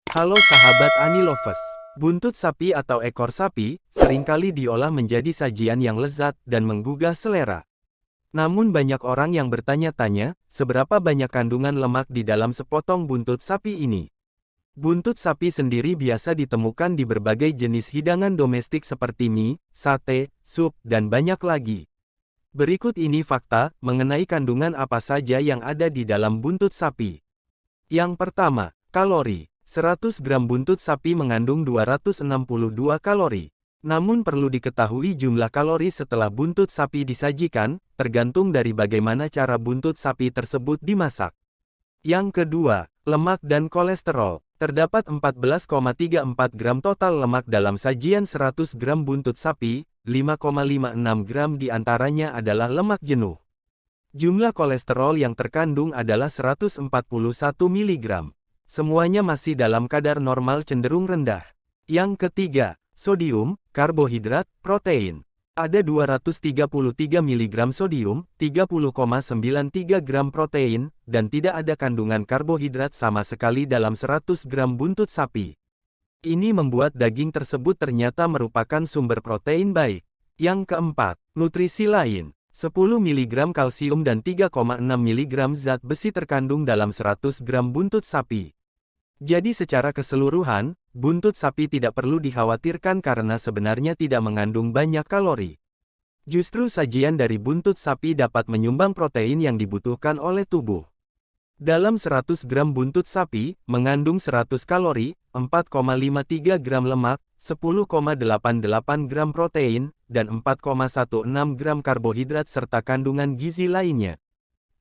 Halo sahabat Anilovers. Buntut sapi atau ekor sapi, seringkali diolah menjadi sajian yang lezat dan menggugah selera. Namun banyak orang yang bertanya-tanya, seberapa banyak kandungan lemak di dalam sepotong buntut sapi ini. Buntut sapi sendiri biasa ditemukan di berbagai jenis hidangan domestik seperti mie, sate, sup, dan banyak lagi. Berikut ini fakta mengenai kandungan apa saja yang ada di dalam buntut sapi. Yang pertama, kalori. 100 gram buntut sapi mengandung 262 kalori. Namun perlu diketahui jumlah kalori setelah buntut sapi disajikan, tergantung dari bagaimana cara buntut sapi tersebut dimasak. Yang kedua, lemak dan kolesterol. Terdapat 14,34 gram total lemak dalam sajian 100 gram buntut sapi, 5,56 gram diantaranya adalah lemak jenuh. Jumlah kolesterol yang terkandung adalah 141 mg. Semuanya masih dalam kadar normal cenderung rendah. Yang ketiga, sodium, karbohidrat, protein. Ada 233 mg sodium, 30,93 gram protein, dan tidak ada kandungan karbohidrat sama sekali dalam 100 gram buntut sapi. Ini membuat daging tersebut ternyata merupakan sumber protein baik. Yang keempat, nutrisi lain. 10 mg kalsium dan 3,6 mg zat besi terkandung dalam 100 gram buntut sapi. Jadi secara keseluruhan, buntut sapi tidak perlu dikhawatirkan karena sebenarnya tidak mengandung banyak kalori. Justru sajian dari buntut sapi dapat menyumbang protein yang dibutuhkan oleh tubuh. Dalam 100 gram buntut sapi, mengandung 100 kalori, 4,53 gram lemak, 10,88 gram protein, dan 4,16 gram karbohidrat serta kandungan gizi lainnya.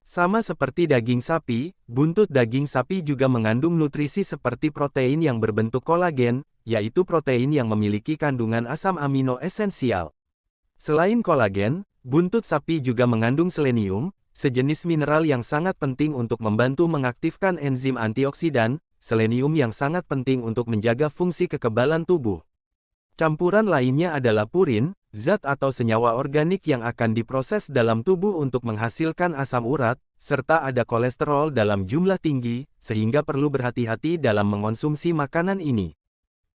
Sama seperti daging sapi, buntut daging sapi juga mengandung nutrisi seperti protein yang berbentuk kolagen, yaitu protein yang memiliki kandungan asam amino esensial. Selain kolagen, buntut sapi juga mengandung selenium, sejenis mineral yang sangat penting untuk membantu mengaktifkan enzim antioksidan, selenium yang sangat penting untuk menjaga fungsi kekebalan tubuh. Campuran lainnya adalah purin, zat atau senyawa organik yang akan diproses dalam tubuh untuk menghasilkan asam urat, serta ada kolesterol dalam jumlah tinggi, sehingga perlu berhati-hati dalam mengonsumsi makanan ini.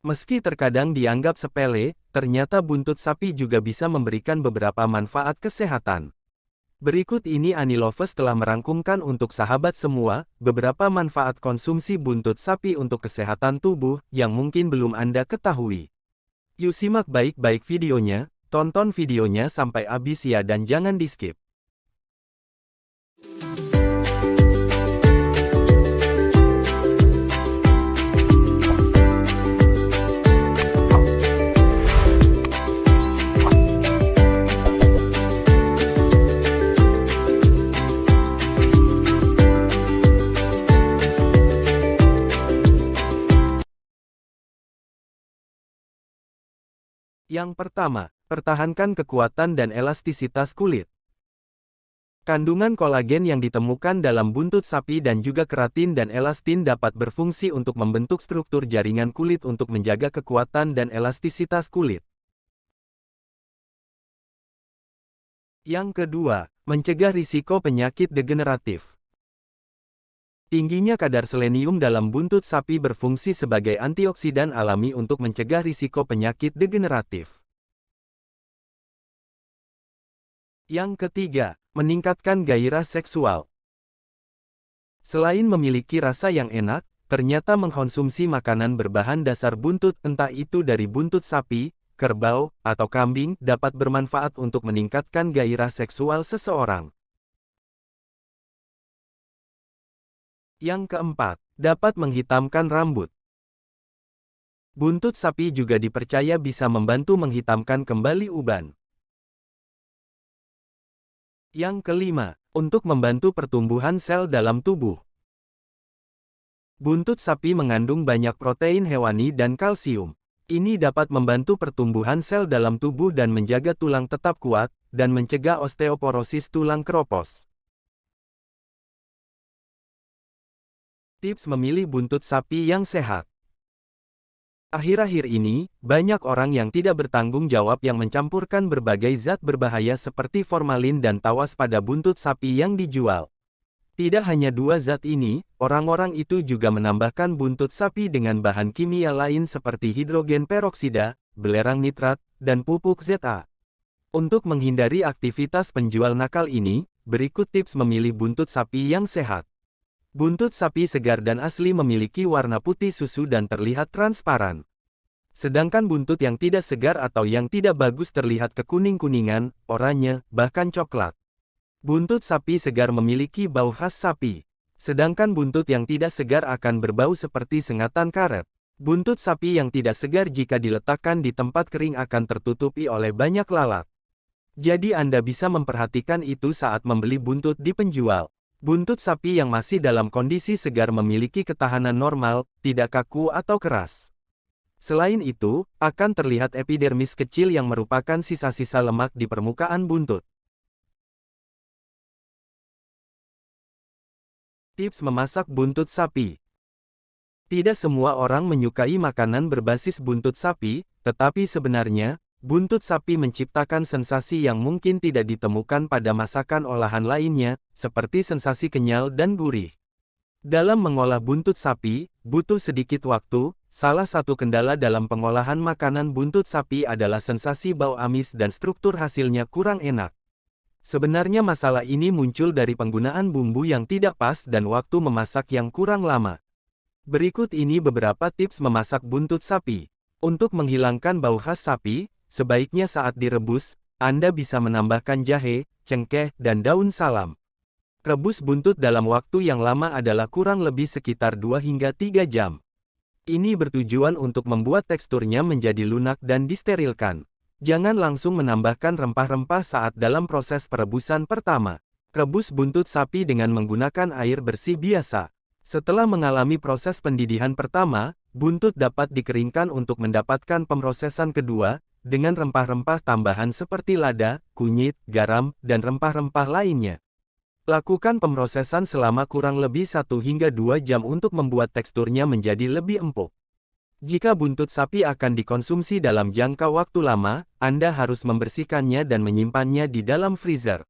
Meski terkadang dianggap sepele, ternyata buntut sapi juga bisa memberikan beberapa manfaat kesehatan. Berikut ini Anilovers telah merangkumkan untuk sahabat semua, beberapa manfaat konsumsi buntut sapi untuk kesehatan tubuh, yang mungkin belum Anda ketahui. Yuk simak baik-baik videonya, tonton videonya sampai habis ya dan jangan di-skip. Yang pertama, pertahankan kekuatan dan elastisitas kulit. Kandungan kolagen yang ditemukan dalam buntut sapi dan juga keratin dan elastin dapat berfungsi untuk membentuk struktur jaringan kulit untuk menjaga kekuatan dan elastisitas kulit. Yang kedua, mencegah risiko penyakit degeneratif. Tingginya kadar selenium dalam buntut sapi berfungsi sebagai antioksidan alami untuk mencegah risiko penyakit degeneratif. Yang ketiga, meningkatkan gairah seksual. Selain memiliki rasa yang enak, ternyata mengkonsumsi makanan berbahan dasar buntut, entah itu dari buntut sapi, kerbau, atau kambing, dapat bermanfaat untuk meningkatkan gairah seksual seseorang. Yang keempat, dapat menghitamkan rambut. Buntut sapi juga dipercaya bisa membantu menghitamkan kembali uban. Yang kelima, untuk membantu pertumbuhan sel dalam tubuh. Buntut sapi mengandung banyak protein hewani dan kalsium. Ini dapat membantu pertumbuhan sel dalam tubuh dan menjaga tulang tetap kuat, dan mencegah osteoporosis tulang keropos. Tips memilih buntut sapi yang sehat. Akhir-akhir ini, banyak orang yang tidak bertanggung jawab yang mencampurkan berbagai zat berbahaya seperti formalin dan tawas pada buntut sapi yang dijual. Tidak hanya dua zat ini, orang-orang itu juga menambahkan buntut sapi dengan bahan kimia lain seperti hidrogen peroksida, belerang nitrat, dan pupuk ZA. Untuk menghindari aktivitas penjual nakal ini, berikut tips memilih buntut sapi yang sehat. Buntut sapi segar dan asli memiliki warna putih susu dan terlihat transparan. Sedangkan buntut yang tidak segar atau yang tidak bagus terlihat kekuning-kuningan, oranye, bahkan coklat. Buntut sapi segar memiliki bau khas sapi. Sedangkan buntut yang tidak segar akan berbau seperti sengatan karet. Buntut sapi yang tidak segar jika diletakkan di tempat kering akan tertutupi oleh banyak lalat. Jadi Anda bisa memperhatikan itu saat membeli buntut di penjual. Buntut sapi yang masih dalam kondisi segar memiliki ketahanan normal, tidak kaku atau keras. Selain itu, akan terlihat epidermis kecil yang merupakan sisa-sisa lemak di permukaan buntut. Tips memasak buntut sapi. Tidak semua orang menyukai makanan berbasis buntut sapi, tetapi sebenarnya, buntut sapi menciptakan sensasi yang mungkin tidak ditemukan pada masakan olahan lainnya, seperti sensasi kenyal dan gurih. Dalam mengolah buntut sapi, butuh sedikit waktu. Salah satu kendala dalam pengolahan makanan buntut sapi adalah sensasi bau amis dan struktur hasilnya kurang enak. Sebenarnya masalah ini muncul dari penggunaan bumbu yang tidak pas dan waktu memasak yang kurang lama. Berikut ini beberapa tips memasak buntut sapi. Untuk menghilangkan bau khas sapi, sebaiknya saat direbus, Anda bisa menambahkan jahe, cengkeh, dan daun salam. Rebus buntut dalam waktu yang lama adalah kurang lebih sekitar 2 hingga 3 jam. Ini bertujuan untuk membuat teksturnya menjadi lunak dan disterilkan. Jangan langsung menambahkan rempah-rempah saat dalam proses perebusan pertama. Rebus buntut sapi dengan menggunakan air bersih biasa. Setelah mengalami proses pendidihan pertama, buntut dapat dikeringkan untuk mendapatkan pemrosesan kedua, dengan rempah-rempah tambahan seperti lada, kunyit, garam, dan rempah-rempah lainnya. Lakukan pemrosesan selama kurang lebih 1 hingga 2 jam untuk membuat teksturnya menjadi lebih empuk. Jika buntut sapi akan dikonsumsi dalam jangka waktu lama, Anda harus membersihkannya dan menyimpannya di dalam freezer.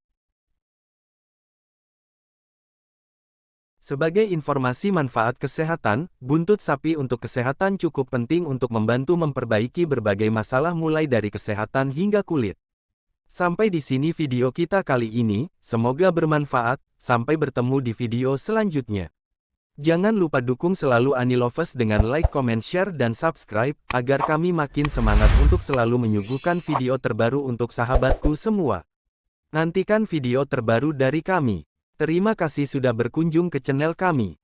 Sebagai informasi manfaat kesehatan, buntut sapi untuk kesehatan cukup penting untuk membantu memperbaiki berbagai masalah mulai dari kesehatan hingga kulit. Sampai di sini video kita kali ini, semoga bermanfaat, sampai bertemu di video selanjutnya. Jangan lupa dukung selalu Anilovers dengan like, comment, share, dan subscribe, agar kami makin semangat untuk selalu menyuguhkan video terbaru untuk sahabatku semua. Nantikan video terbaru dari kami. Terima kasih sudah berkunjung ke channel kami.